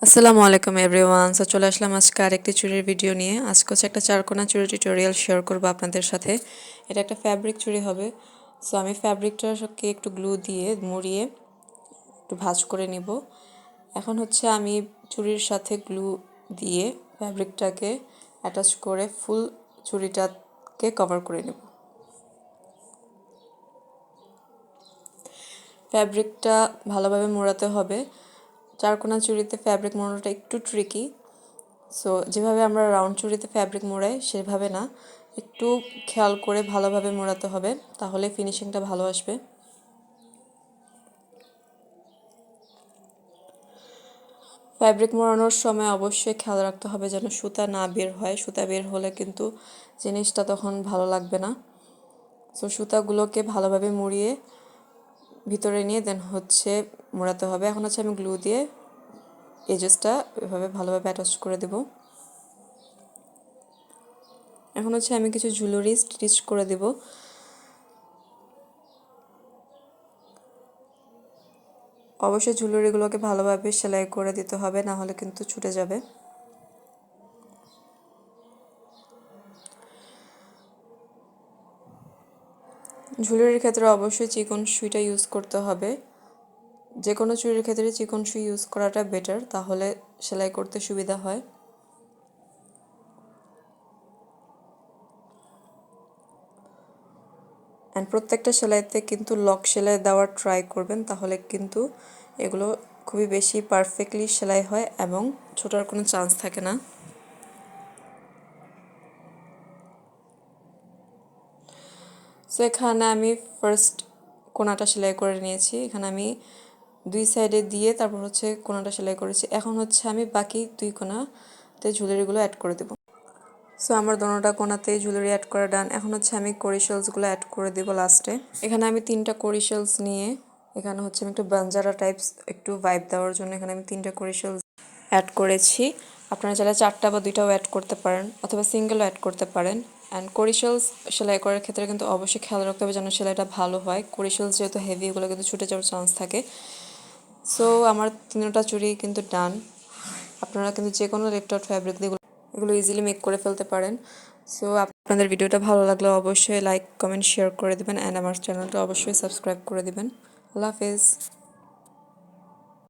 আসসালামু আলাইকুম এভরিওয়ান। চলে আসলাম আজকে আরেকটি চুড়ির ভিডিও নিয়ে। আজকে হচ্ছে একটা চারকোনা চুড়ি টিউটোরিয়াল শেয়ার করব আপনাদের সাথে। এটা একটা ফ্যাব্রিক চুড়ি হবে। সো আমি ফ্যাব্রিকটাকে একটু গ্লু দিয়ে মুড়িয়ে একটু ভাঁজ করে নিব। এখন হচ্ছে আমি চুড়ির সাথে গ্লু দিয়ে ফ্যাব্রিকটাকে অ্যাটাচ করে ফুল চুড়িটাকে কভার করে নেব। ফ্যাব্রিকটা ভালোভাবে মোড়াতে হবে। চারকোনা চুড়িতে ফ্যাব্রিক মোড়ানোটা একটু ট্রিকি। সো যেভাবে আমরা রাউন্ড চুড়িতে ফ্যাব্রিক মোড়াই সেভাবে না, একটু খেয়াল করে ভালোভাবে মোড়াতে হবে, তাহলে ফিনিশিংটা ভালো আসবে। ফ্যাব্রিক মোড়ানোর সময় অবশ্যই খেয়াল রাখতে হবে যেন সুতা না বের হয়। সুতা বের হলে কিন্তু জিনিসটা তখন ভালো লাগবে না। সো সুতাগুলোকে ভালোভাবে মুড়িয়ে ভিতরে নিয়ে দেন হচ্ছে মোড়াতে হবে। এখন হচ্ছে আমি গ্লু দিয়ে এজেসটা এভাবে ভালোভাবে অ্যাটাচ করে দেব। এখন হচ্ছে আমি কিছু জুয়েলারি স্টিচ করে দেব। অবশ্যই জুয়েলারিগুলোকে ভালোভাবে সেলাই করে দিতে হবে, না হলে কিন্তু ছুটে যাবে। জুয়েলারির ক্ষেত্রে অবশ্যই চিকন সুইটা ইউজ করতে হবে। যে কোনো চুড়ির ক্ষেত্রে চিকন সুই ইউজ করাটা বেটার, তাহলে সেলাই করতে সুবিধা হয়। অ্যান্ড প্রত্যেকটা সেলাইতে কিন্তু লক সেলাই দেওয়ার ট্রাই করবেন, তাহলে কিন্তু এগুলো খুবই বেশি পারফেক্টলি সেলাই হয় এবং ছোটার কোনো চান্স থাকে না। সো এখানে আমি ফার্স্ট কোনাটা সেলাই করে নিয়েছি। এখানে আমি দুই সাইডে দিয়ে তারপর হচ্ছে কোনাটা সেলাই করেছি। এখন হচ্ছে আমি বাকি দুই কোনাতে জুয়েলারিগুলো অ্যাড করে দেব। সো আমার দোনোটা কোনাতে জুয়েলারি অ্যাড করা ডান। এখন হচ্ছে আমি কড়ি শেলসগুলো অ্যাড করে দেব লাস্টে। এখানে আমি 3টা কড়ি শেলস নিয়ে, এখানে হচ্ছে আমি একটু বাঞ্জারা টাইপস একটু ভাইব দেওয়ার জন্য এখানে আমি 3টা কড়ি শেলস অ্যাড করেছি। আপনারা চাইলে 4টা বা 2টাও অ্যাড করতে পারেন, অথবা সিঙ্গেলও অ্যাড করতে পারেন। অ্যান্ড কড়ি শেলস সেলাই করার ক্ষেত্রে কিন্তু অবশ্যই খেয়াল রাখতে হবে যেন সেলাইটা ভালো হয়। কড়ি শেলস যেহেতু হেভি, এগুলো কিন্তু ছুটে যাওয়ার চান্স থাকে। সো আমার 3টা চুড়ি কিন্তু ডান। আপনারা কিন্তু যে কোনো লেফট আউট ফ্যাব্রিক দিয়ে এগুলো ইজিলি মেক করে ফেলতে পারেন। সো আপনাদের ভিডিওটা ভালো লাগলে অবশ্যই লাইক কমেন্ট শেয়ার করে দেবেন, অ্যান্ড আমার চ্যানেলটা অবশ্যই সাবস্ক্রাইব করে দেবেন। আল্লাহ হাফেজ।